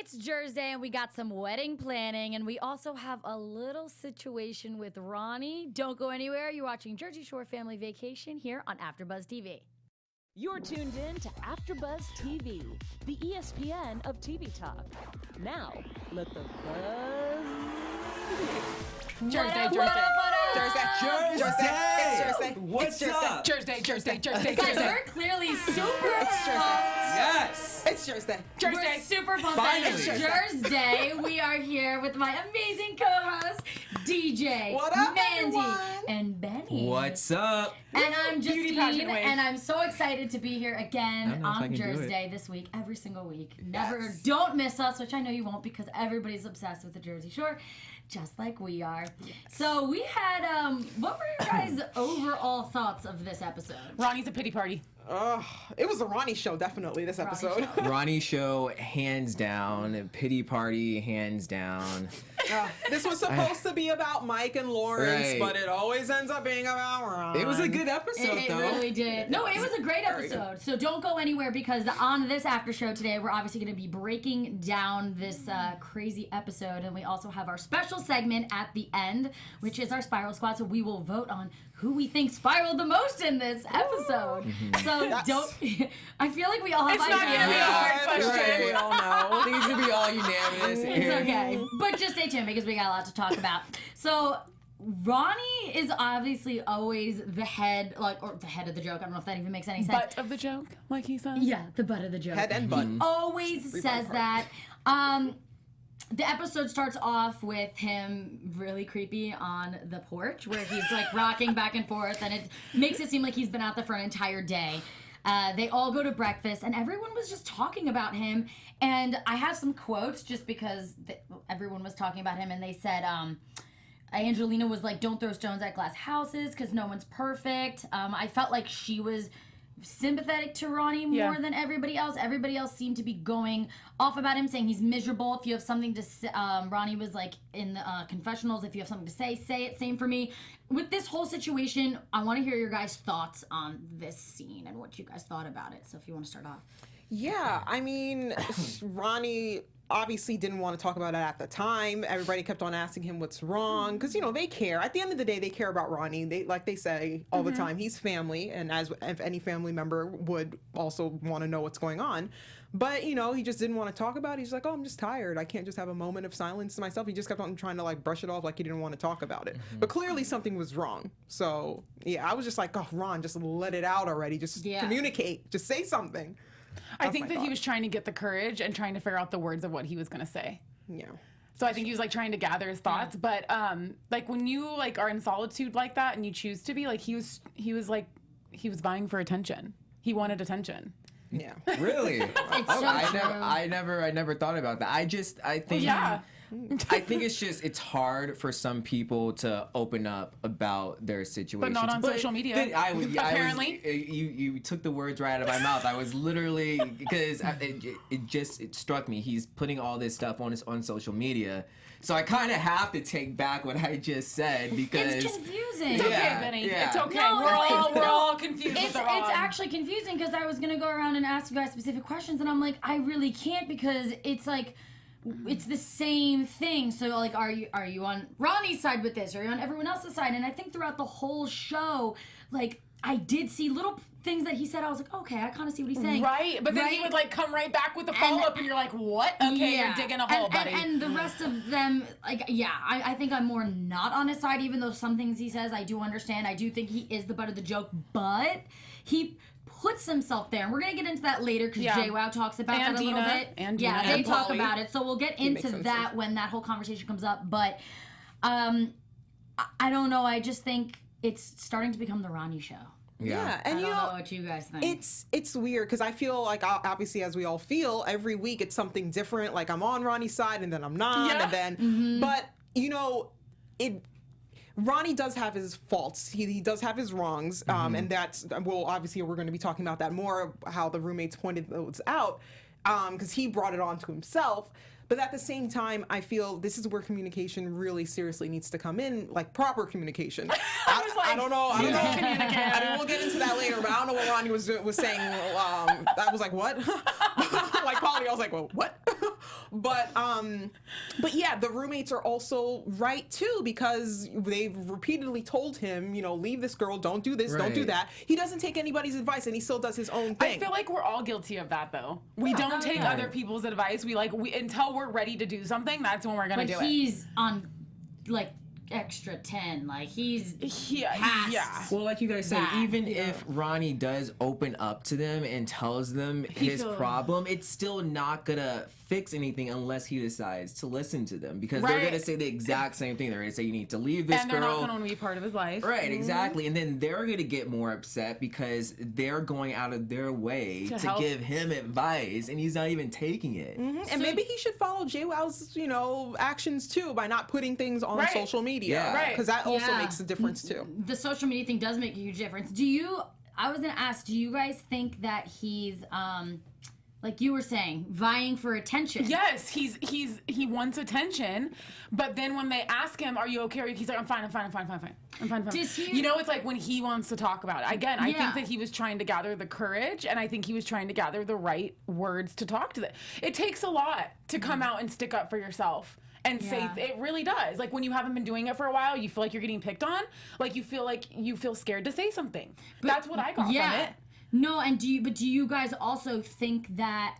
It's Jersey, and we got some wedding planning, and we also have a little situation with Ronnie. Don't go anywhere. You're watching Jersey Shore Family Vacation here on AfterBuzz TV. You're tuned in to AfterBuzz TV, the ESPN of TV talk. Now, let the buzz begin. Jersey. What's up? Guys, we're clearly super Yes. It's Thursday. We're super pumped. Finally. It's Thursday. We are here with my amazing co-host, DJ, What up, Mandy, everyone? and Benny. What's up? And I'm Beauty Justine, pageant wave. and I'm so excited to be here I don't again know if I on can do Jersey it. Day this week, every single week. Never, Yes. don't miss us, which I know you won't because everybody's obsessed with the Jersey Shore, just like we are. So we had, what were your guys' overall thoughts of this episode? Ronnie's a pity party. It was a Ronnie show, definitely, this episode. show. Ronnie show, hands down. Pity party, hands down. This was supposed to be about Mike and Lawrence, Right. but it always ends up being about Ron. It was a good episode, It though. really did. No, it was a great Very episode. So don't go anywhere because on this after show today, we're obviously going to be breaking down this crazy episode. And we also have our special segment at the end, which is our Spiral Squad. So we will vote on who we think spiraled the most in this episode. So Yes. don't. I feel like we all have It's not ideas. gonna be a hard question. Right. We all know. I think it's gonna be all unanimous. It's okay. But just stay tuned because we got a lot to talk about. So Ronnie is obviously always the head, or the head of the joke. I don't know if that even makes any sense. Butt of the joke, like he says. Yeah, the butt of the joke. Head and butt. Always says part. that. The episode starts off with him really creepy on the porch where he's like rocking back and forth, and it makes it seem like he's been out there for an entire day. They all go to breakfast, and everyone was just talking about him. And I have some quotes just because everyone was talking about him, and they said, Angelina was like, "Don't throw stones at glass houses because no one's perfect." I felt like she was sympathetic to Ronnie more than everybody else. Everybody else seemed to be going off about him, saying he's miserable. If you have something to say, Ronnie was like in the confessionals, if you have something to say it. Same for me. With this whole situation, I want to hear your guys' thoughts on this scene and what you guys thought about it. So if you want to start off. Yeah, I mean, Ronnie obviously didn't want to talk about it at the time. Everybody kept on asking him what's wrong because, they care. At the end of the day, they care about Ronnie. They, like they say all the time, he's family, and as if any family member would also want to know what's going on. But, he just didn't want to talk about it. He's like, "Oh, I'm just tired. I can't just have a moment of silence to myself." He just kept on trying to like brush it off like he didn't want to talk about it. But clearly something was wrong. So, yeah, I was just like, "Oh, Ron, just let it out already. Just communicate. Just say something." I think that he was trying to get the courage and trying to figure out the words of what he was going to say. Yeah. So I think he was like trying to gather his thoughts. But like when you like are in solitude like that and you choose to be, like he was vying for attention. He wanted attention. Yeah. Really? It's so true. I never thought about that. I think I think it's hard for some people to open up about their situations. But not on social media. Apparently. You took the words right out of my mouth. I was literally, because it struck me. He's putting all this stuff on social media. So I kind of have to take back what I just said because It's confusing. It's okay, Yeah, Benny. yeah. It's okay. No, We're all confused. It's actually confusing because I was gonna go around and ask you guys specific questions, and I'm like, I really can't because it's like it's the same thing. So like, are you on Ronnie's side with this, or are you on everyone else's side? And I think throughout the whole show, like I did see little things that he said. I was like, okay, I kind of see what he's saying. Right, but then he would like come right back with the follow up, and you're like, what? Okay, you're digging a hole, buddy. And the rest of them, like, yeah, I think I'm more not on his side, even though some things he says I do understand. I do think he is the butt of the joke, but he puts himself there. And we're going to get into that later because JWoww talks about that a little bit. And yeah, Dina they and talk Polly. about it. So we'll get into that when that whole conversation comes up. But I don't know. I just think it's starting to become the Ronnie show. Yeah, and I don't know what you guys think. It's weird because I feel like obviously as we all feel every week it's something different. Like I'm on Ronnie's side and then I'm not, and then but Ronnie does have his faults. He does have his wrongs, and that's obviously we're going to be talking about that more. How the roommates pointed those out because he brought it on to himself. But at the same time, I feel this is where communication really seriously needs to come in, like proper communication. I don't know. I mean, we'll get into that later, but I don't know what Ronnie was saying. I was like, what? Like Polly, I was like, well, what? But yeah, the roommates are also right too, because they've repeatedly told him, you know, leave this girl, don't do this, don't do Right. that. He doesn't take anybody's advice, and he still does his own thing. I feel like we're all guilty of that, though. We don't take yeah. other people's advice. We until we're ready to do something. That's when we're gonna But do it. he's on, like, extra 10. Like, he's past. Yeah. Well, like you guys said, that, even you know. if Ronnie does open up to them and tells them his feels- problem, it's still not gonna fix anything unless he decides to listen to them, because they're Right. gonna say the exact same thing. They're gonna say you need to leave this And they're girl. not gonna be part of his life. Right, exactly. And then they're going to get more upset because they're going out of their way to help. give him advice, and he's not even taking it. And maybe he should follow JWoww's, you know, actions too, by not putting things on Right. social media. Yeah. Right. Because that also Yeah. makes a difference too. The social media thing does make a huge difference. I was gonna ask, do you guys think that he's, like you were saying, vying for attention? Yes, he wants attention, but then when they ask him, "Are you okay?" He's like, "I'm fine. I'm fine." Does he- You know, it's like when he wants to talk about it. Again, I Yeah. think that he was trying to gather the courage, and I think he was trying to gather the right words to talk to them. It takes a lot to come out and stick up for yourself. And say Yeah. it really does. Like when you haven't been doing it for a while, you feel like you're getting picked on. Like you feel scared to say something. That's what I got from it. No, and do you guys also think that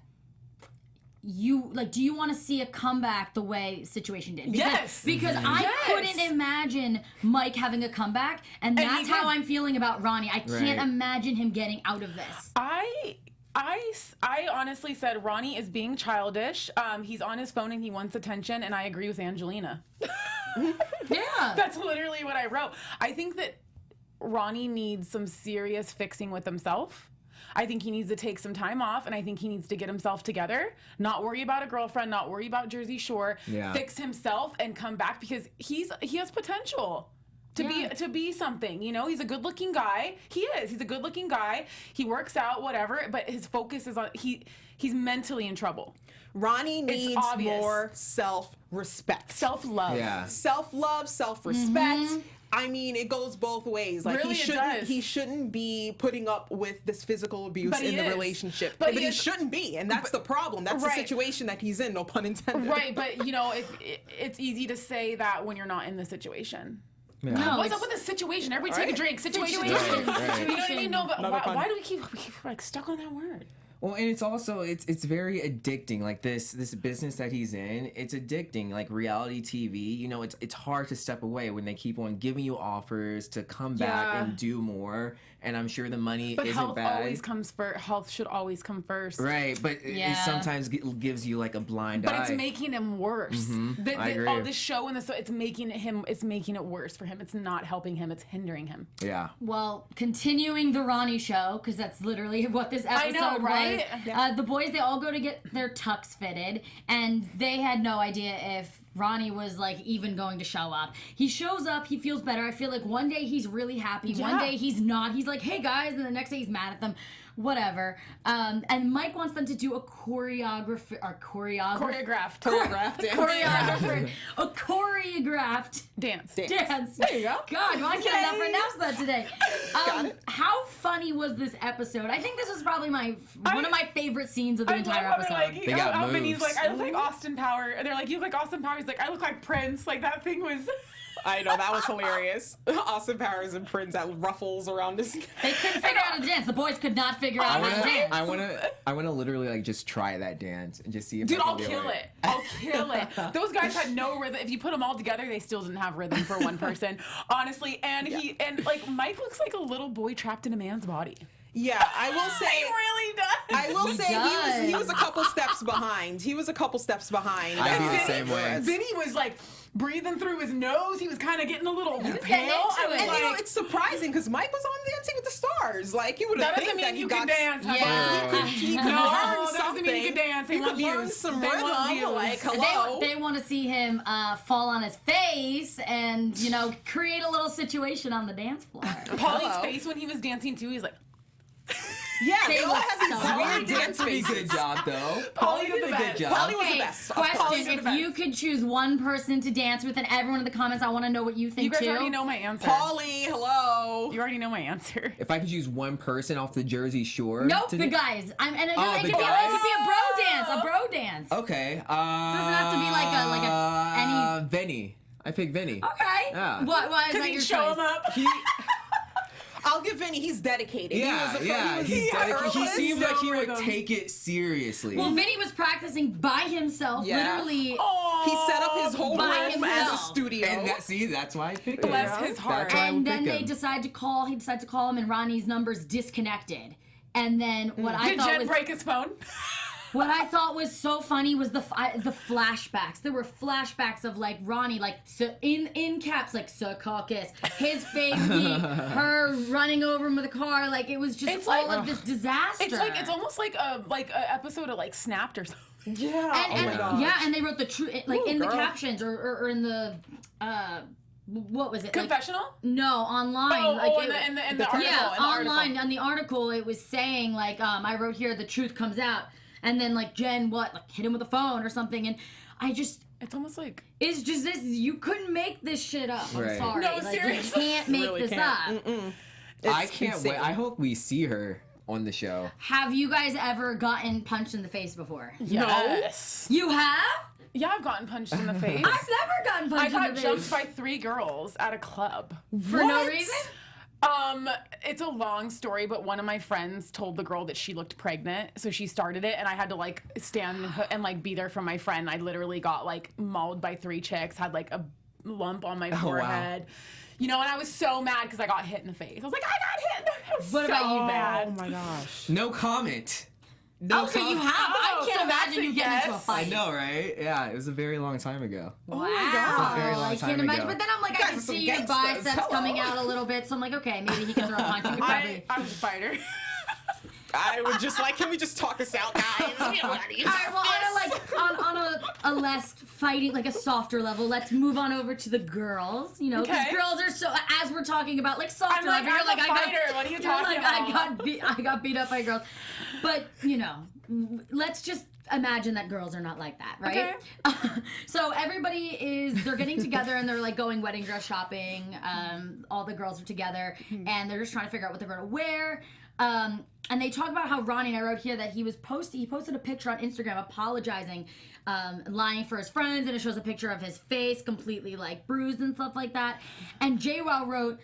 do you want to see a comeback the way Situation did? Yes. Because I Yes. couldn't imagine Mike having a comeback, and he that's how did. I'm feeling about Ronnie. I can't Right. imagine him getting out of this. I honestly said Ronnie is being childish. He's on his phone and he wants attention, and I agree with Angelina. Yeah. That's literally what I wrote. I think that Ronnie needs some serious fixing with himself. I think he needs to take some time off, and I think he needs to get himself together, not worry about a girlfriend, not worry about Jersey Shore, Yeah. fix himself and come back, because he has potential. To be something, you know, he's a good-looking guy. He's a good-looking guy. He works out, whatever, but his focus is on he's mentally in trouble. Ronnie needs obvious. more self-respect. Self-love. Yeah. Self-love, self-respect. I mean, it goes both ways. Like Really, it does. he shouldn't be putting up with this physical abuse But he in the is. relationship. But But he he is. shouldn't be, and that's the problem. That's Right. the situation that he's in. No pun intended. Right, but you know, it's easy to say that when you're not in the situation. Yeah. No, What's it's- up with the situation? Everybody take a Right. drink. Situation. Situation. Right. You know what I mean? No, but Another pun. why do we keep like stuck on that word? Well, and it's also it's very addicting. Like this business that he's in, it's addicting. Like reality TV, you know, it's hard to step away when they keep on giving you offers to come back Yeah. and do more. And I'm sure the money But isn't health bad. always comes first. Health should always come first. Right, but it Yeah. sometimes gives you like a blind But eye. it's making him worse. I agree. All this show and it's making it worse for him. It's not helping him. It's hindering him. Yeah. Well, continuing the Ronnie show, because that's literally what this episode know, right? was. The boys, they all go to get their tux fitted, and they had no idea if Ronnie was like even going to show up. He shows up, he feels better. I feel like one day he's really happy, one Yeah. day he's not. He's like, hey guys, and the next day he's mad at them. Whatever. And Mike wants them to do a choreographed a choreographed Dance. dance. There you go. God, why can't I not pronounce that today? How funny was this episode? I think this was probably one of my favorite scenes of the entire love how episode. they're They got like, Vinny's moves. like, I look like Austin Power. And they're like, you look like Austin Power. He's like, I look like Prince. Like that thing was. I know, that was hilarious. Austin Powers and Prince that ruffles around his. They couldn't figure out how to dance. The boys could not figure out how to dance. I wanna literally like just try that dance and just see if Dude, I can I'll do kill it. I'll kill it. Those guys had no rhythm. If you put them all together, they still didn't have rhythm for one person, honestly. And like Mike looks like a little boy trapped in a man's body. Yeah, I will say. He really does. I will He say he does. was a couple steps behind. I'd be the same way. Vinny was like breathing through his nose. He was kind of getting a little pale. getting into I was it. And you know, like, it's surprising because Mike was on Dancing with the Stars. Like you would have that doesn't think mean that you he can got. dance. Yeah. He could No, learn that doesn't something. mean you can dance. They You want could learn views. some They want rhythm. views. Like hello. They want to see him fall on his face and, you know, create a little situation on the dance floor. Paulie's Hello. face when he was dancing too, he's like, Yeah, They they all look have these so weird good. dance Pretty faces. good job though. Polly Polly did did the a good best. job. Polly was the Okay, best. question: the if best. you could choose one person to dance with, and everyone in the comments, I want to know what you think You guys too. already know my answer. Polly, hello. You already know my answer. If I could choose one person off the Jersey Shore. Nope, to the do- guys. It the could guys? be a bro dance. A bro dance. Okay. Doesn't have to be like any. Vinny. I picked Vinny. Okay. Yeah. Why is Because that he'd your show choice? him up. He, I'll give Vinny. He's dedicated. yeah, yeah. He effortless. seemed like he No would rhythm. take it seriously. Well, Vinny was practicing by himself, Yeah. literally. He set up his whole By room as a himself. studio. and that's why I picked him. Bless his heart. That's why I would And then pick they him. decide to call. He decided to call him, and Ronnie's number's disconnected. And then what I Did thought Jen was break his phone? what I thought was so funny was the flashbacks. There were flashbacks of like Ronnie, like so in caps, like Secaucus, his face, her running over him with a car. Like it was just It's all like- of this disaster. It's almost like a episode of like Snapped or something. Yeah. and, oh my gosh. yeah, and they wrote the truth like Ooh, in the girl. captions or in the what was it? Like, Confessional? no, online. In the article. yeah, in the online article. on the article it was saying like I wrote here the truth comes out, and then like Jen like hit him with a phone or something, and I just It's almost like it's just this you couldn't make this shit up. I'm Right. sorry, No, like, seriously. you can't make really this can't. up. I It's can't insane. wait. I hope we see her on the show. Have you guys ever gotten punched in the face before? yes. You have? Yeah, I've gotten punched in the face. I've never gotten I punched got in the jumped face by 3 girls at a club. for no reason. It's a long story, but one of my friends told the girl that she looked pregnant, so she started it, and I had to like stand and like be there for my friend. I literally got like mauled by 3 chicks, had like a lump on my wow. forehead. You know, and I was so mad because I got hit in the face. I was like, I got hit in the face. I was What about so you, Oh mad. my gosh. No comment. No Oh, so you comment. have? I Oh, can't so that's imagine a you getting into a yes. I fight. know, right? Yeah, it was a very long time ago. Wow. God. Very long I time can't imagine. ago. But then I'm like, I guys can are some see your gangsters. biceps Hello. coming out a little bit. So I'm like, okay, maybe he can throw a punch. You could probably. I was a fighter. I would just like, can we just talk this out, guys? You know how to use All right, well, on a less fighting, like a softer level, let's move on over to the girls. You know, because Okay. girls are so. As we're talking about like softer I'm like, level, I'm a fighter. What are you you're talking like, about? I got beat up by girls, but you know, let's just imagine that girls are not like that, right? So they're getting together and they're like going wedding dress shopping. All the girls are together and they're just trying to figure out what they're going to wear. And they talk about how Ronnie, and I wrote here that he posted a picture on Instagram apologizing, lying for his friends, and it shows a picture of his face completely like bruised and stuff like that. And JWoww wrote,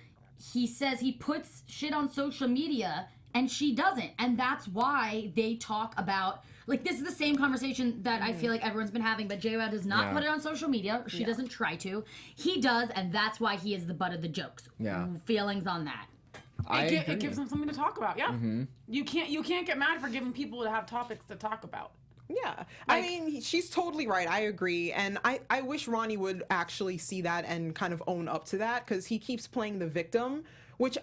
he says he puts shit on social media and she doesn't. And that's why they talk about, like, this is the same conversation that I feel like everyone's been having, but JWoww does not Yeah. put it on social media. She doesn't try to. He does, and that's why he is the butt of the jokes. Yeah. Feelings on that. It gives them something to talk about. Yeah. You can't get mad for giving people to have topics to talk about. Yeah. I mean, she's totally right. I agree. And I wish Ronnie would actually see that and kind of own up to that, because he keeps playing the victim, which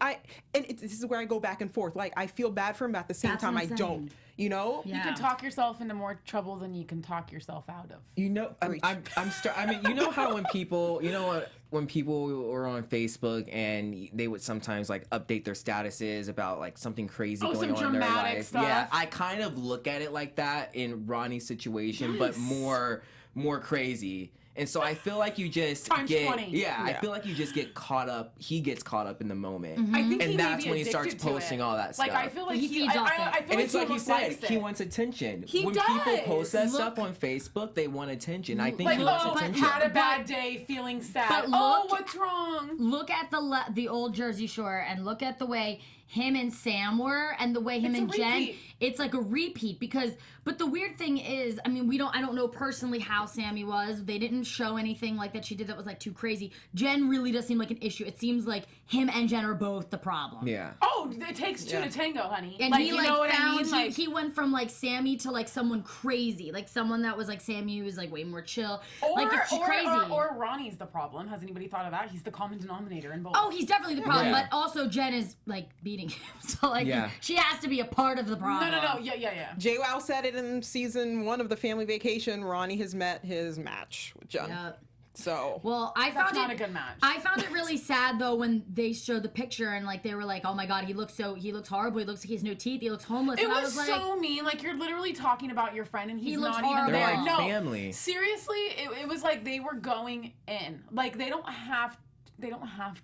this is where I go back and forth. Like, I feel bad for him, but at the same That's time, what I I'm don't. saying. You know? Yeah. You can talk yourself into more trouble than you can talk yourself out of. You know, I mean, you know how when people were on Facebook and they would sometimes like update their statuses about like something crazy going some on in their dramatic life. stuff. Yeah, I kind of look at it like that in Ronnie's situation, but more crazy. And so I feel like you just Times get 20. yeah, I feel like you just get caught up. He gets caught up in the moment, I think and he that's may be when he starts addicted to posting it. all that Like, stuff. I feel like He feeds off it. I feel And it's like you almost said, likes he it. wants attention. He When people does. post that Look- stuff on Facebook, they want attention. I think Like, he wants oh, attention. had a bad day, feeling sad. But Oh, look- what's wrong? Look at the old Jersey Shore and look at the way him and Sam were and the way him It's a and Jen, repeat. it's like a repeat but the weird thing is, I mean, I don't know personally how Sammy was. They didn't show anything like that she did that was like too crazy. Jen really does seem like an issue. It seems like him and Jen are both the problem. Yeah. Oh, it takes two to tango, honey. And like, he you like know what found I mean? Like, he went from like Sammy to like someone crazy, like someone that was like Sammy who was like way more chill. Like it's crazy. Or Ronnie's the problem. Has anybody thought of that? He's the common denominator in both. Oh, he's definitely the problem, Yeah. but also Jen is like beating him, so like Yeah. she has to be a part of the problem. no. Yeah. JWoww said it in season 1 of the Family Vacation. Ronnie has met his match with Jen. Yeah. So Well, I That's found not it a good match. I found it really sad though when they showed the picture and like they were like, "Oh my god, he looks horrible. He looks like he has no teeth. He looks homeless." It and I was like, so mean. Like, you're literally talking about your friend and he's He looks not even horrible. there. They're like No, family. seriously, it was like they were going in. Like, they don't have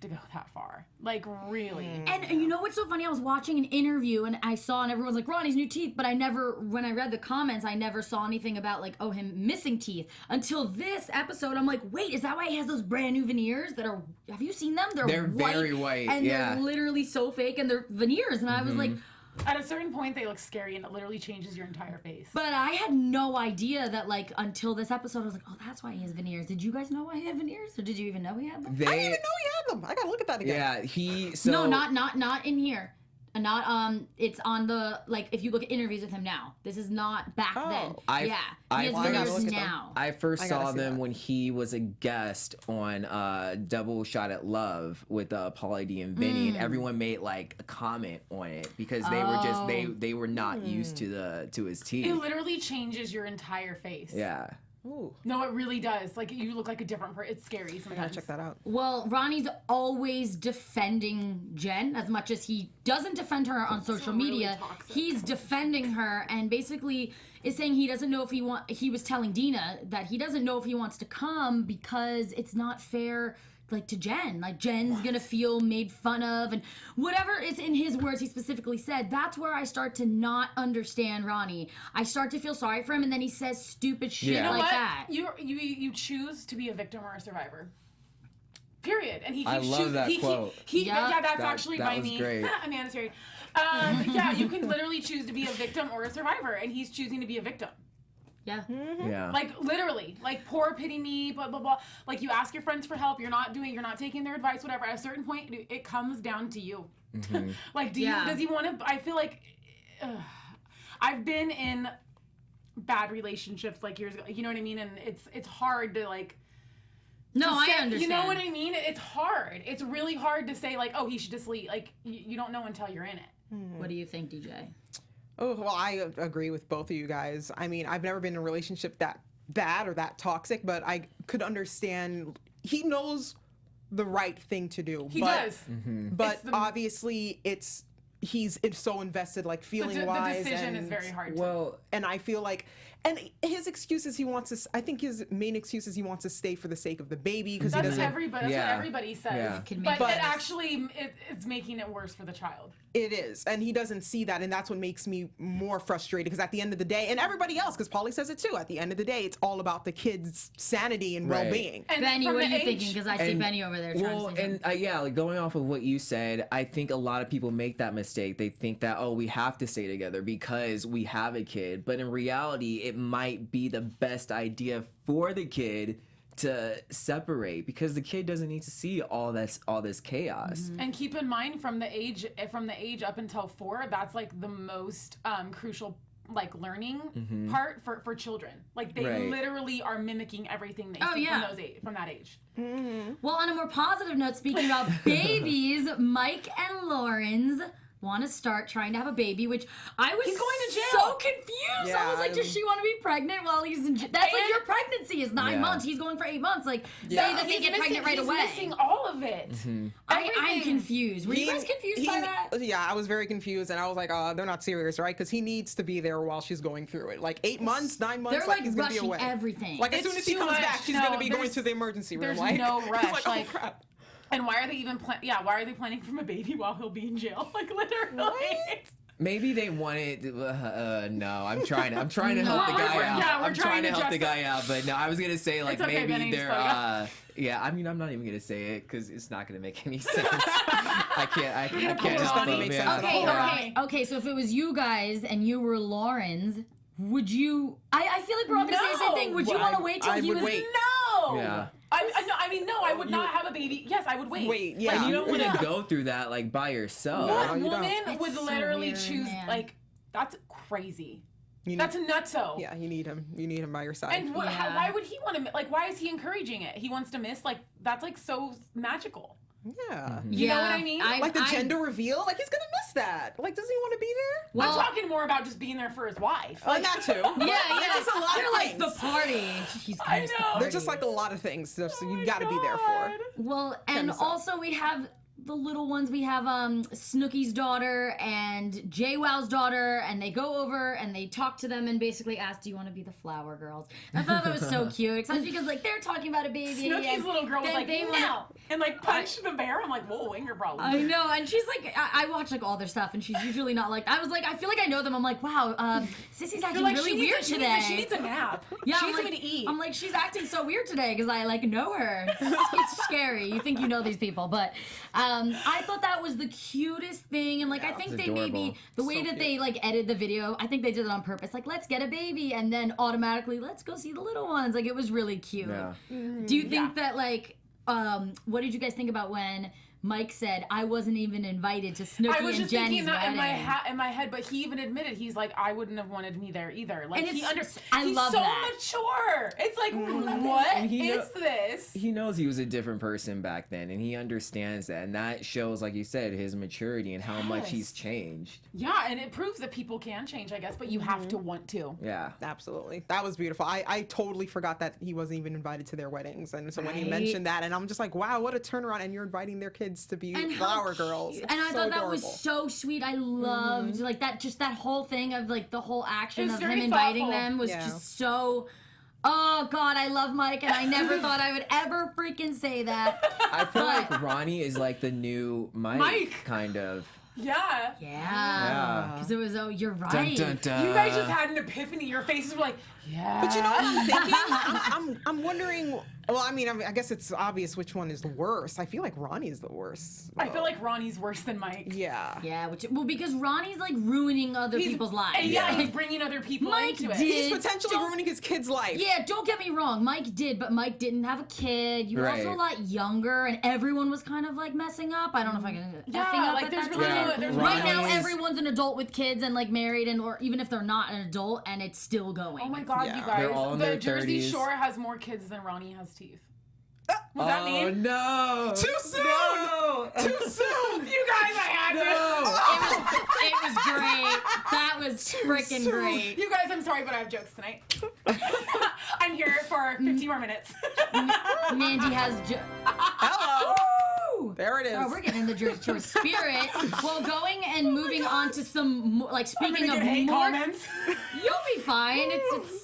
to go that far. Like, really. And you know what's so funny? I was watching an interview and I saw and everyone's like, Ronnie's new teeth, but when I read the comments, I never saw anything about like, oh, him missing teeth. Until this episode, I'm like, wait, is that why he has those brand new veneers that are, have you seen them? They're very white, and yeah. they're literally so fake and they're veneers. And I was like, At a certain point, they look scary and it literally changes your entire face. but I had no idea that like until this episode, I was like, oh, that's why he has veneers. Did you guys know why he had veneers? Or did you even know he had them? I didn't even know he had them. I gotta look at that again. Yeah, No, not in here. Not it's on the like if you look at interviews with him now. This is not back then. I he has gotta look veneers at them. now. I first I gotta saw see them that. when he was a guest on Double Shot at Love with Pauly D and Vinny, and everyone made like a comment on it because they were just they were not used to his teeth. It literally changes your entire face. Yeah. Ooh, No, it really does. Like, you look like a different person. It's scary I gotta sometimes. check that out. Well, Ronnie's always defending Jen as much as he doesn't defend her on social really media. toxic. He's defending her and basically is saying he doesn't know if he was telling Dina that he doesn't know if he wants to come because it's not fair like to Jen. Like Jen's gonna feel made fun of and whatever is in his words he specifically said. That's where I start to not understand Ronnie. I start to feel sorry for him and then he says stupid shit Yeah. You know like what? that. You choose to be a victim or a survivor. Period. And he keeps I love choosing. that quote. Yeah. Yeah, that's That- actually that by was me. great. Amanda Terry. Yeah, you can literally choose to be a victim or a survivor, and he's choosing to be a victim. Yeah. Yeah. Like literally, like poor pity me, blah blah blah. Like you ask your friends for help, you're not taking their advice, whatever. At a certain point, it comes down to you. Like, does he want to? I feel like I've been in bad relationships like years ago. You know what I mean? And it's hard to like. No, to I say- understand. You know what I mean? It's hard. It's really hard to say like, oh, he should just leave. Like you don't know until you're in it. What do you think, DJ? Oh, well, I agree with both of you guys. I mean, I've never been in a relationship that bad or that toxic, but I could understand. He knows the right thing to do. He but, does. But It's the- obviously, he's so invested, like The feeling-wise. decision and, is very hard. Well, And I feel like, and his excuse is he wants to. I think his main excuse is he wants to stay for the sake of the baby because he That's doesn't. everybody. That's Yeah. what everybody says. Yeah. Can But, make it sense. actually it's making it worse for the child. It is, and he doesn't see that, and that's what makes me more frustrated. Because at the end of the day, and everybody else, because Pauly says it too. At the end of the day, it's all about the kid's sanity and Right. well-being. And Benny, from what are the you thinking? age- Because I see And- Benny over there trying well, to say something. and yeah, like going off of what you said, I think a lot of people make that mistake. They think that, oh, we have to stay together because we have a kid. But in reality, it might be the best idea for the kid to separate because the kid doesn't need to see all this chaos. And keep in mind, from the age up until 4, that's like the most crucial like learning part for children. Like they Right. literally are mimicking everything they Oh, see yeah. from that age. Well, on a more positive note, speaking about babies, Mike and Lauren's want to start trying to have a baby, which I was He's going to jail. so confused. I was like, does she want to be pregnant while he's in jail? That's like And- your pregnancy is 9 Yeah. months. He's going for 8 months. Like, say Yeah, that they he's get pregnant right he's away. missing all of it. I'm Everything. confused. Were you guys confused by that? Yeah, I was very confused, and I was like, they're not serious, right? Because he needs to be there while she's going through it. Like 8 months, 9 months, They're like like he's gonna be rushing away. everything. Like as It's soon as he too comes much. back, she's No, gonna be going there's- to the emergency room. There's Like, no rush. like, oh, like, crap. and why are they even why are they planning from a baby while he'll be in jail? Like literally. Maybe they wanted. No, I'm trying to help the we're- guy out. yeah, we're I'm trying trying to to help the just- guy out, but no, I was gonna say like It's okay, maybe Benny, just they're. let it go. Yeah, I mean, I'm not even gonna say it because it's not gonna make any sense. I can't just help doesn't them. make Yeah. sense. Okay, Yeah. okay. So if it was you guys and you were Lauren's, would you? I feel like we're all gonna say the same thing. Would you Well, want to wait till I he would was? wait. No. Yeah. I would not have a baby. Yes, I would wait. Wait, Like, yeah. you don't want to go through that like by yourself. What No, you don't. woman would It's so literally weird, choose man. like that's crazy. You need- That's nutso. Yeah, you need him. You need him by your side. And Yeah. why would he want to? Like, why is he encouraging it? He wants to miss. Like, that's like so magical. Yeah. You know what I mean? Like the gender reveal, like he's gonna miss that. Like, does he want to be there? Well, I'm talking more about just being there for his wife. Like that too. yeah. There's a lot of like the things. party. He's I kind of know. There's just like a lot of things just Oh you my got to be there for. God. Well, and Kinda also we have the little ones. We have Snooki's daughter and JWoww's daughter, and they go over and they talk to them and basically ask, "Do you want to be the flower girls?" I thought that was so cute, especially because like they're talking about a baby. Snooki's and little girl was then like, they no, wanna- and like punched the bear. I'm like, whoa, anger problem. I know, and she's like, I watch like all their stuff, and she's usually not like. I was like, I feel like I know them. I'm like, wow, Sissy's acting You're like, really she weird needs today. she needs a nap. Yeah, she I'm needs like, something to eat. I'm like, she's acting so weird today because I like know her. It's scary. You think you know these people, but I thought that was the cutest thing, and like I think It's they maybe adorable. the way that they like edited the video, I think they did it on purpose. Like, let's get a baby, and then automatically let's go see the little ones. Like, it was really cute. Yeah. Do you think that like what did you guys think about when Mike said, "I wasn't even invited to Snooki I was and just Jenny's thinking that wedding"? in my head, but he even admitted, he's like, I wouldn't have wanted me there either. Like, And he it's- I he's love so that. mature. It's like, what And he is this? He knows he was a different person back then, and he understands that, and that shows, like you said, his maturity and how much Yes. he's changed. Yeah, and it proves that people can change, I guess, but you have to want to. Yeah. Absolutely. That was beautiful. I totally forgot that he wasn't even invited to their weddings. And so when he Right. mentioned that, and I'm just like, wow, what a turnaround. And you're inviting their kids to be And how flower cute. girls. And I So thought that adorable. was so sweet. I loved like that, just that whole thing of like the whole action It was of him very inviting thoughtful. them was Yeah. just so. Oh God, I love Mike, and I never thought I would ever freaking say that. I feel But- like Ronnie is like the new Mike. kind of. Yeah. Yeah, because it was. Oh, you're right. Dun, dun, dun. You guys just had an epiphany. Your faces were like, yeah. But you know what I'm thinking? I'm wondering. Well, I mean, I guess it's obvious which one is the worst. I feel like Ronnie is the worst. I feel like Ronnie's worse than Mike. Yeah. Yeah, because Ronnie's like ruining other He's- people's lives. And yeah, Yeah. he's bringing other people Mike into it. did. He's potentially Don't- ruining his kid's life. Yeah, don't get me wrong. Mike did, but Mike didn't have a kid. You were also a Right. lot younger, and everyone was kind of like messing up. I don't know if I can Yeah, effing up like, at there's that really time. no- there's right now, Ronnie's- everyone's an adult with kids and like married, and or even if they're not an adult, and it's still going. Oh my God, Yeah. you guys. They're all in the their Jersey 30s. Shore has more kids than Ronnie has teeth. Was that Oh mean? no! Too soon! No! Too soon! You guys, I had to. No! It was great. That was freaking great. You guys, I'm sorry, but I have jokes tonight. I'm here for 15 more minutes. Mandy has. Hello. Woo! There it is. Oh, we're getting in the Jersey Shore spirit. Well, going and moving on to some like I'm speaking gonna of get hate more. comments. You'll be fine.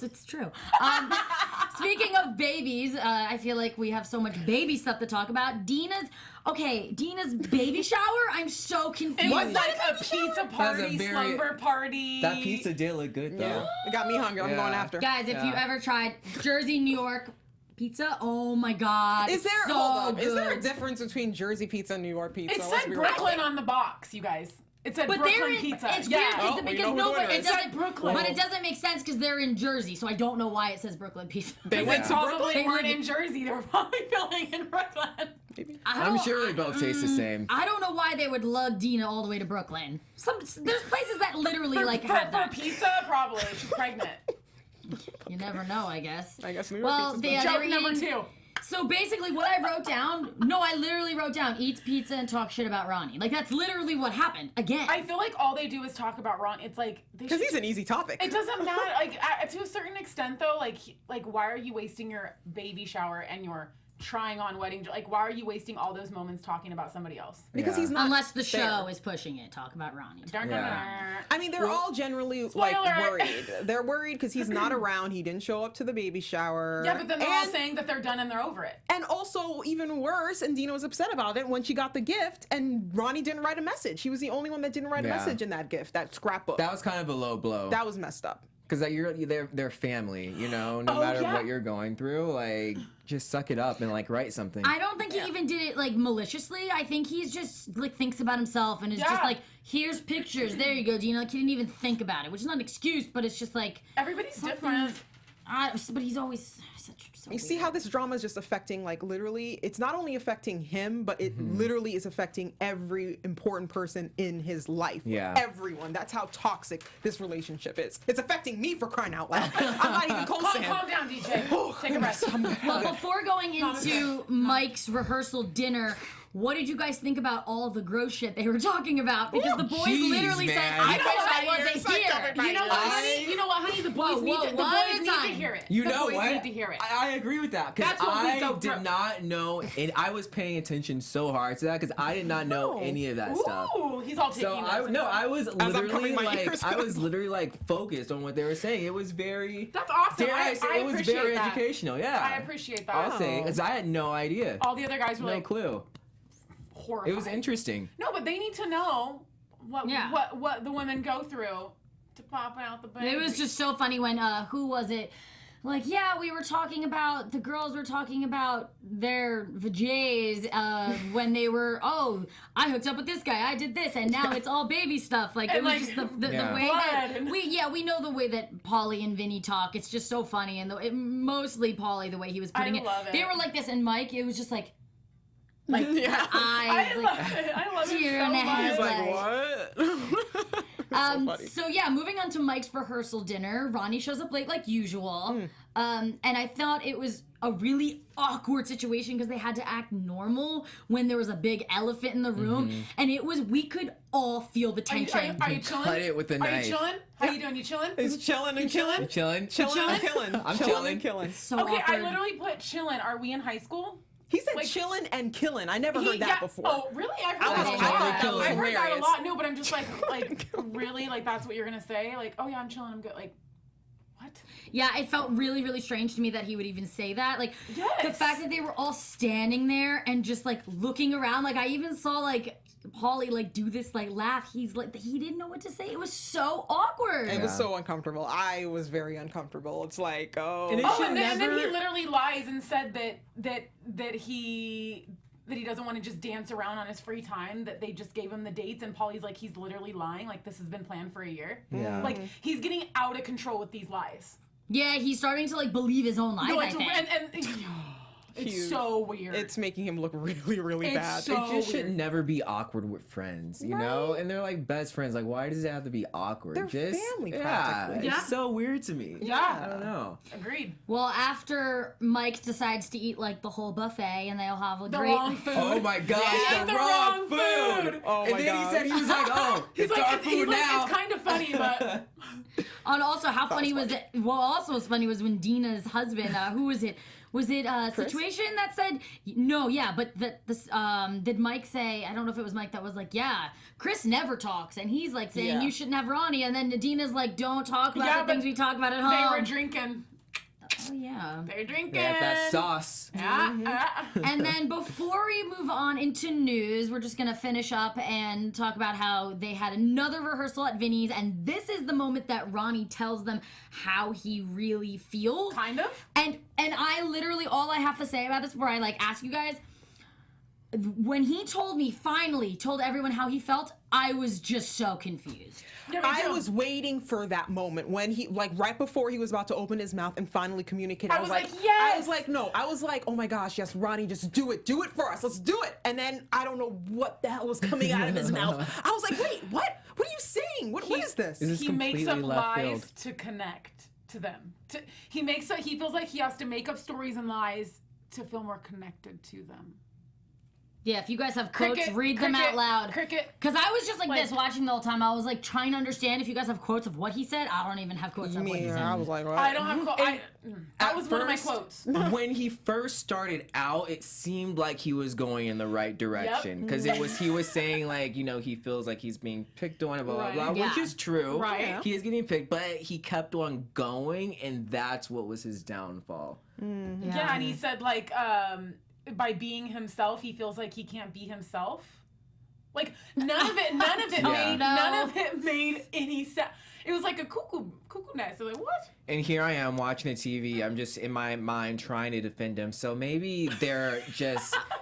It's true. Speaking of babies, I feel like we have so much baby stuff to talk about. Dina's baby shower. I'm so confused. It was like a pizza party, very- slumber party. That pizza did look good though. Yeah. It got me hungry. I'm Yeah. going after. Guys, if you Yeah. ever tried Jersey, New York pizza, oh my God. Is there so hold up, good. is there a difference between Jersey pizza and New York pizza? It Let's said be real. Brooklyn on the box, you guys. It said But they're Brooklyn in, pizza. it's yeah. weird Oh, we because know who nobody it it is. doesn't It's Brooklyn. but it doesn't make sense because they're in Jersey, so I don't know why it says Brooklyn pizza. They They went to probably Brooklyn. weren't in Jersey. They were probably filming in Brooklyn. I'm sure they both taste the same. I don't know why they would lug Dina all the way to Brooklyn. There's places that literally like have for that. pizza, probably. She's pregnant. You never know, I guess. I guess New York Well, pizza's they, better. they Joke were number eating- 2. So basically, what I wrote down. No, I literally wrote down eats pizza and talk shit about Ronnie. Like that's literally what happened again. I feel like all they do is talk about Ron. It's like they Because should- he's an easy topic. It doesn't matter. Like to a certain extent, though. Like why are you wasting your baby shower and your trying on wedding? Like why are you wasting all those moments talking about somebody else? Because Yeah. he's not Unless the there. show is pushing it. Talk about Ronnie. Yeah. I mean, they're all generally like Spoiler. worried. They're worried because he's not around. He didn't show up to the baby shower. Yeah, but then they're all And- saying that they're done and they're over it. And also, even worse, and Dina was upset about it when she got the gift, and Ronnie didn't write a message. He was the only one that didn't write a Yeah. message in that gift, that scrapbook. That was kind of a low blow. That was messed up. Because they're family, you know. No Oh, matter yeah. what you're going through, like just suck it up and like write something. I don't think he even did it like maliciously. I think he's just like thinks about himself and is just Yeah. like, here's pictures. There you go, Dina. Like he didn't even think about it, which is not an excuse, but it's just like, Everybody's different. but he's always so You see weird. how this drama is just affecting, like, literally, it's not only affecting him, but it Mm-hmm. literally is affecting every important person in his life. Yeah. Everyone. That's how toxic this relationship is. It's affecting me, for crying out loud. I'm not even close to him. Calm down, DJ. Take a rest. But before going into Mike's rehearsal dinner, what did you guys think about all the gross shit they were talking about? Because the boys jeez, literally said, man. I You wish I wasn't here. You know what, honey? You know what, honey? The boys need to hear it. You the know boys what? need to hear it. I agree with that because That's what we I go did through. not know, and I was paying attention so hard to that because I did not know any of that stuff. Ooh, he's all taking So I was I'm literally covering my like ears. I was literally like focused on what they were saying. It was very That's awesome. dare I say, it was appreciate very that. educational. Yeah, I appreciate that. I'll say because I had no idea, All the other guys were no like clue. horrified. It was interesting. No, but they need to know what Yeah. what the women go through to pop out the baby. It was just so funny when, who was it? Like, yeah, we were talking about, the girls were talking about their vajays when they were, oh, I hooked up with this guy, I did this, and now it's all baby stuff. Like, it And, was like, just the Yeah. way that, blood. we know the way that Polly and Vinny talk. It's just so funny. And mostly Polly, the way he was putting it. love it. They were like this, and Mike, it was just like Yeah. eyes, I like, love it. I love tear it in so the much. head. He's like, what? So funny. So yeah, moving on to Mike's rehearsal dinner. Ronnie shows up late like usual. And I thought it was a really awkward situation because they had to act normal when there was a big elephant in the room. And we could all feel the tension. Are you chilling? Cut it with a Are knife. you chilling? How you doing? You chilling? He's chilling and killing. You chilling? Chilling and killing. I'm chilling chilling. and killing. So Okay, awkward. I literally put chilling. Are we in high school? He said Like- chilling and killing. I never heard that before. Oh, really? I've heard I that was- a I lot. thought that was I've heard that a hilarious. lot. No, but I'm just like really? Like, that's what you're going to say? Like, oh, yeah, I'm chilling. I'm good. Like, what? Yeah, it felt really, really strange to me that he would even say that. Like, the Yes. fact that they were all standing there and just, like, looking around. Like, I even saw, like, Paulie, like, do this, like, laugh. He's like, he didn't know what to say. It was so awkward. It was Yeah. so uncomfortable. I was very uncomfortable. It's like, oh. And it Oh, should and then he never- literally lies and said that he doesn't want to just dance around on his free time, that they just gave him the dates, and Paulie's like, he's literally lying, like this has been planned for a year. Yeah. Like, he's getting out of control with these lies. Yeah, he's starting to, like, believe his own lies, No, I it's, think. and it's Cute. so weird. It's making him look really, really It's bad. so- It just weird. should never be awkward with friends, you know? And they're like best friends. Like, why does it have to be awkward? They're just family, yeah, practically. Yeah. It's so weird to me. Yeah. I don't know. Agreed. Well, after Mike decides to eat, like, the whole buffet, and they'll have a The great... wrong food. Oh my gosh, He ate the wrong food. Oh and my then gosh. he said he was like, oh, it's our food now. It's kind of funny, but And also, how funny was it? Well, also was funny was when Dina's husband, who was it? Was it Situation that said no? Yeah, but did Mike say? I don't know if it was Mike that was like, yeah, Chris never talks, and he's like saying Yeah. you shouldn't have Ronnie, and then Nadina's like, don't talk about Yeah, the but things we talk about at they home. were drinking. Oh yeah. They were drinking. Yeah, that sauce. And then before we move on into news, we're just gonna finish up and talk about how they had another rehearsal at Vinny's, and this is the moment that Ronnie tells them how he really feels. Kind of. And I literally, all I have to say about this before I like ask you guys, when he finally told everyone how he felt, I was just so confused. Yeah, me I too. was waiting for that moment when he, like, right before he was about to open his mouth and finally communicate. I was like, yes! I was like, no. I was like, oh my gosh, yes, Ronnie, just do it. Do it for us. Let's do it. And then I don't know what the hell was coming out of his mouth. I was like, wait, what? What are you saying? What is this? Is this He makes completely up left lies field? to connect to them. He feels like he has to make up stories and lies to feel more connected to them. Yeah, if you guys have quotes, Cricket, read them out cricket, loud. cricket. Because I was just like Like- this watching the whole time. I was like trying to understand if you guys have quotes of what he said. I don't even have quotes of what he Me, said. I was like, what? I don't have quotes. That At was one of my first, quotes. When he first started out, it seemed like he was going in the right direction because he was saying like, you know, he feels like he's being picked on, blah blah Right. blah, which Yeah. is true. Right. He is getting picked, but he kept on going, and that's what was his downfall. Yeah, and he said like by being himself, he feels like he can't be himself. Like none of it Yeah. made any sense. It was like a cuckoo nest. So like what? And here I am watching the TV. I'm just in my mind trying to defend him. So maybe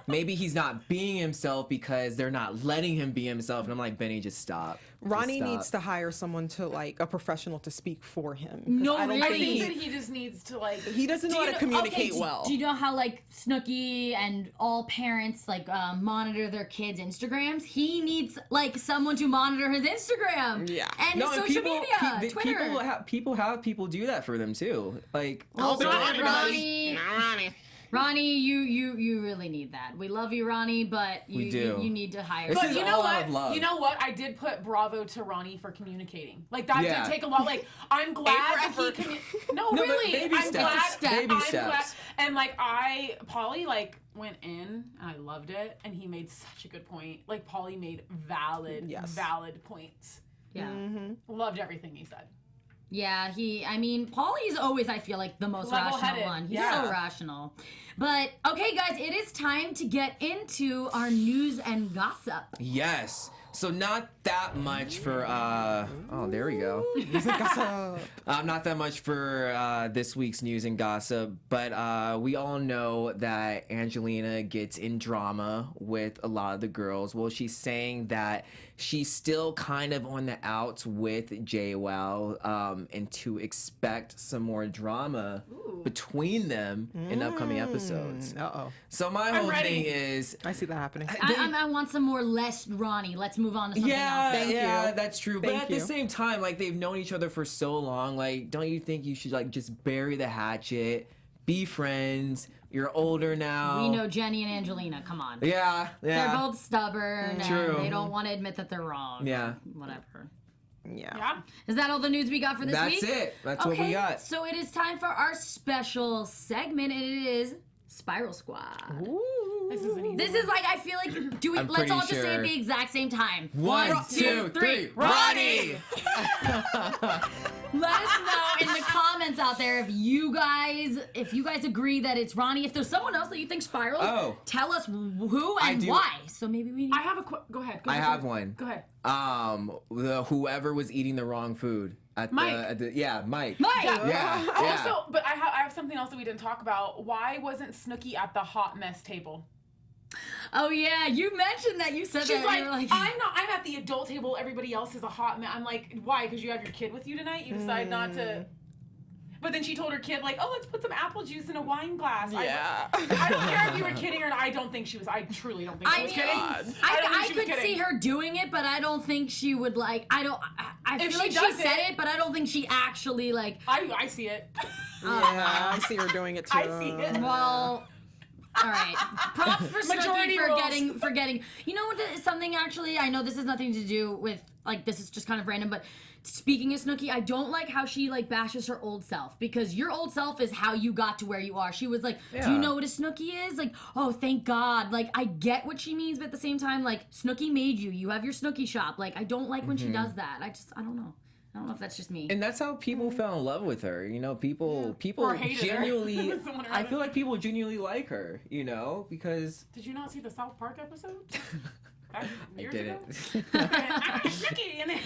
maybe he's not being himself because they're not letting him be himself. And I'm like, Benny, just stop. Ronnie needs to hire someone to, like, a professional to speak for him. 'Cause No, I don't really? I think think that he just needs to like. he doesn't know how to communicate well. Do you know how like Snooki and all parents like monitor their kids' Instagrams? He needs like someone to monitor his Instagram. Yeah. And his social media, Twitter. People have people do that for them too. Like Also, so- Ronnie. Ronnie, you really need that. We love you, Ronnie, but We do. you need to hire. This But is you know all out what? of love. You know what? I did put bravo to Ronnie for communicating. Like that Yeah. did take a lot. Like I'm glad that for he effort. No, No, but really. baby I'm steps. glad. It's a step. Baby I'm steps. glad. And like Polly like went in and I loved it, and he made such a good point. Like Polly made valid points. Yeah. Loved everything he said. Yeah, Paulie's always, I feel like, the most rational Level-headed. one. He's Yeah. so rational. But, okay, guys, it is time to get into our news and gossip. Yes. So not that much for oh, there we go. Not that much for this week's news and gossip, but we all know that Angelina gets in drama with a lot of the girls. Well, she's saying that she's still kind of on the outs with JWoww, and to expect some more drama between them in upcoming episodes. Uh-oh. So my whole thing is, I see that happening. I want some more less Ronnie. Let's move on to something else. Thank yeah, you. that's true. But Thank at you. the same time, like, they've known each other for so long. Like, don't you think you should, like, just bury the hatchet, be friends? You're older now. We know Jenny and Angelina. Come on. Yeah, yeah. They're both stubborn True. and they don't want to admit that they're wrong. Yeah. Whatever. Yeah. Yeah. Is that all the news we got for this That's week? it. That's what we got. So it is time for our special segment, and it is Spiral Squad. This is an easy This is like, I feel like, I'm let's pretty all just say it sure. at the exact same time. 1, 2, 3, Ronnie! Let us know in the comments out there if you guys agree that it's Ronnie. If there's someone else that you think spirals, Oh. tell us who I and do. why. So maybe we. I have a go ahead. Go I ahead. have one. Go ahead. Whoever was eating the wrong food at Mike. Mike. Mike. Yeah. Also, but I have something else that we didn't talk about. Why wasn't Snooki at the hot mess table? Oh yeah, you mentioned that. You said She's that. like, You were like, I'm at the adult table. Everybody else is a hot mess. I'm like, why? Because you have your kid with you tonight. You decide not to. But then she told her kid, like, oh, let's put some apple juice in a wine glass. Yeah. I don't care if you were kidding or not. I don't think she was. I truly don't think she was kidding. I don't think she was could see kidding. her doing it, but I don't think she would like. I If feel like she she does said it- it, but I don't think she actually like. I see it. Yeah, I see her doing it too. I see it. Well, all right. Props for Majority Snooki rules. for getting. You know what? Something actually. I know this has nothing to do with like this is just kind of random, but speaking of Snooki, I don't like how she like bashes her old self, because your old self is how you got to where you are. She was like, "Do Yeah. you know what a Snooki is?" Like, "Oh, thank God." Like, I get what she means, but at the same time, like, Snooki made you. You have your Snooki shop. Like, I don't like when she does that. I don't know. I don't know if that's just me. And that's how people fell in love with her. You know, people Or hated her. genuinely. Someone I rather. feel like people genuinely like her. You know, because Did you not see the South Park episode? Back I years didn't. ago? Snooki, and then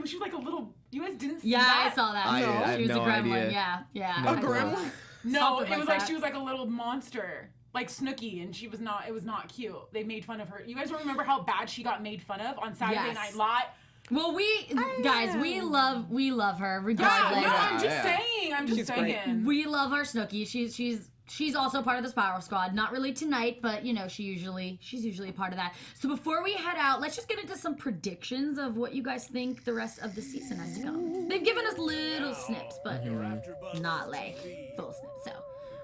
she was like a little. You guys didn't see Yeah, that? I saw that. I She was have a no gremlin. idea. Yeah, yeah. No I saw clue. that. No, Something it was like like that. she was like a little monster, like Snooki, and she was not. It was not cute. They made fun of her. You guys don't remember how bad she got made fun of on Saturday Yes. Night Live? Well, guys, we love her regardless. Yeah, no, I'm just Yeah. saying. I'm just She's great. saying. We love our Snooki. She's also part of the Spiral Squad. Not really tonight, but you know, she's usually a part of that. So before we head out, let's just get into some predictions of what you guys think the rest of the season has to go. They've given us little snips, but not like full snips. So,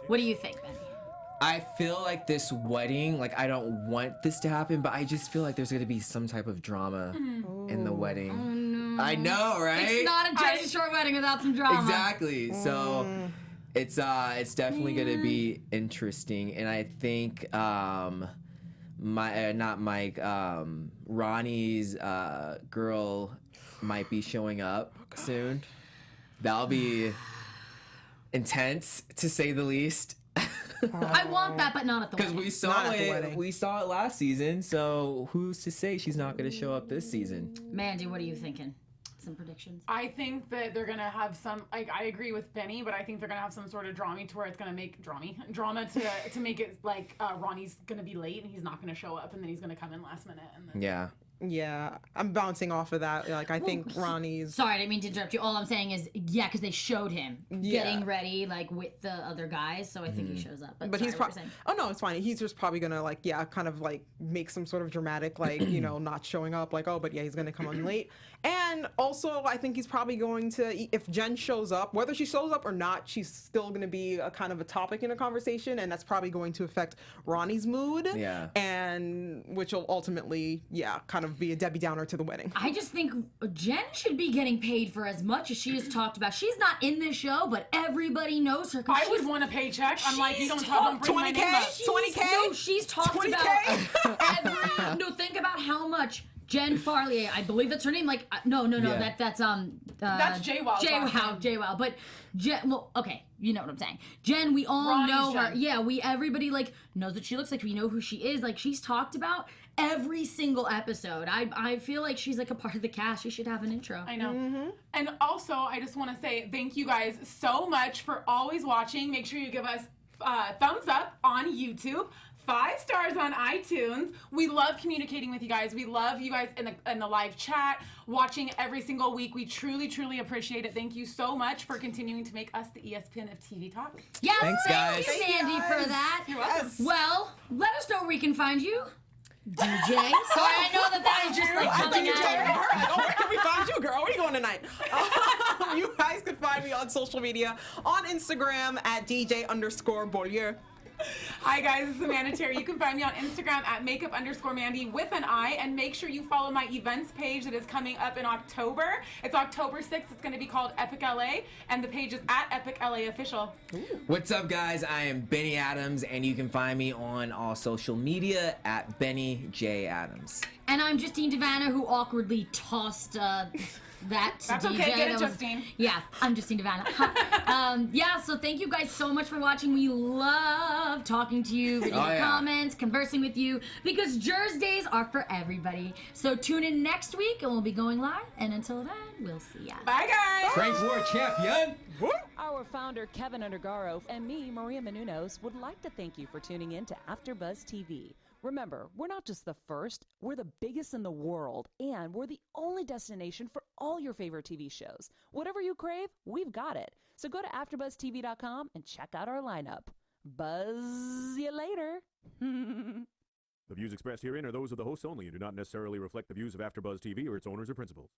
what do you think, Benny? I feel like this wedding, like, I don't want this to happen, but I just feel like there's gonna be some type of drama in the wedding. I know, right? It's not a Jersey Shore wedding without some drama. Exactly. So it's definitely gonna be interesting, and I think Ronnie's girl might be showing up soon. That'll be intense, to say the least. I want that, but not at the Because wedding. we saw Not at the it, wedding. we saw it last season. So who's to say she's not going to show up this season? Mandy, what are you thinking? Some predictions. I think that they're gonna have some. Like, I agree with Benny, but I think they're gonna have some sort of drama to where it's gonna make drama to make it like Ronnie's gonna be late and he's not gonna show up, and then he's gonna come in last minute. And then, Yeah. Yeah, I'm bouncing off of that. Like, I think Ronnie's. Sorry, I didn't mean to interrupt you. All I'm saying is, yeah, because they showed him getting ready, like, with the other guys, so I think he shows up. But But sorry, he's what probably. you're saying. Oh no, it's fine. He's just probably gonna like, yeah, kind of like make some sort of dramatic, like, you know, not showing up, like, oh, but yeah, he's gonna come on late. And also, I think he's probably going to, if Jen shows up, whether she shows up or not, she's still gonna be a kind of a topic in a conversation, and that's probably going to affect Ronnie's mood. Yeah. And which will ultimately, yeah, kind of be a Debbie Downer to the wedding. I just think Jen should be getting paid for as much as she has talked about. She's not in this show, but everybody knows her. I would want a paycheck. I'm like, you don't bring my 20K? name up. 20K? No, she's talked 20K? about every. No, think about how much Jen Farley, I believe that's her name. Like, no, Yeah. that's That's JWoww's last name. JWoww. But Jen, well, okay, you know what I'm saying. Jen, we all Ronnie's know her. Jen. Yeah, everybody like knows what she looks like. We know who she is. Like, she's talked about every single episode. I feel like she's like a part of the cast. She should have an intro. I know. And also, I just want to say thank you guys so much for always watching. Make sure you give us thumbs up on YouTube. 5 stars on iTunes. We love communicating with you guys. We love you guys in the live chat, watching every single week. We truly, truly appreciate it. Thank you so much for continuing to make us the ESPN of TV Talk. Yes, Thanks, thank guys. you, Sandy, for that. You're welcome. Well, let us know where we can find you. DJ. Sorry, I know that is just like coming out. Where can we find you, girl? Where are you going tonight? You guys can find me on social media, on Instagram at DJ_Beaulieu. Hi guys, this is Amanda Terry. You can find me on Instagram at makeup_Mandy with an I, and make sure you follow my events page that is coming up in October. It's October 6th. It's going to be called Epic LA, and the page is at Epic LA Official. What's up, guys? I am Benny Adams, and you can find me on all social media at Benny J. Adams. And I'm Justine Devanna, who awkwardly tossed that to That's DJ. okay, get it, That was- Justine. Yeah, I'm Justine Devanna. Yeah, so thank you guys so much for watching. We love talking to you, reading Oh, your yeah. comments, conversing with you, because Jers Days are for everybody. So tune in next week, and we'll be going live. And until then, we'll see ya. Bye guys. Frank War champion! Our founder, Keven Undergaro, and me, Maria Menounos, would like to thank you for tuning in to AfterBuzz TV. Remember, we're not just the first, we're the biggest in the world, and we're the only destination for all your favorite TV shows. Whatever you crave, we've got it. So go to AfterBuzzTV.com and check out our lineup. Buzz you later. The views expressed herein are those of the hosts only and do not necessarily reflect the views of AfterBuzz TV or its owners or principals.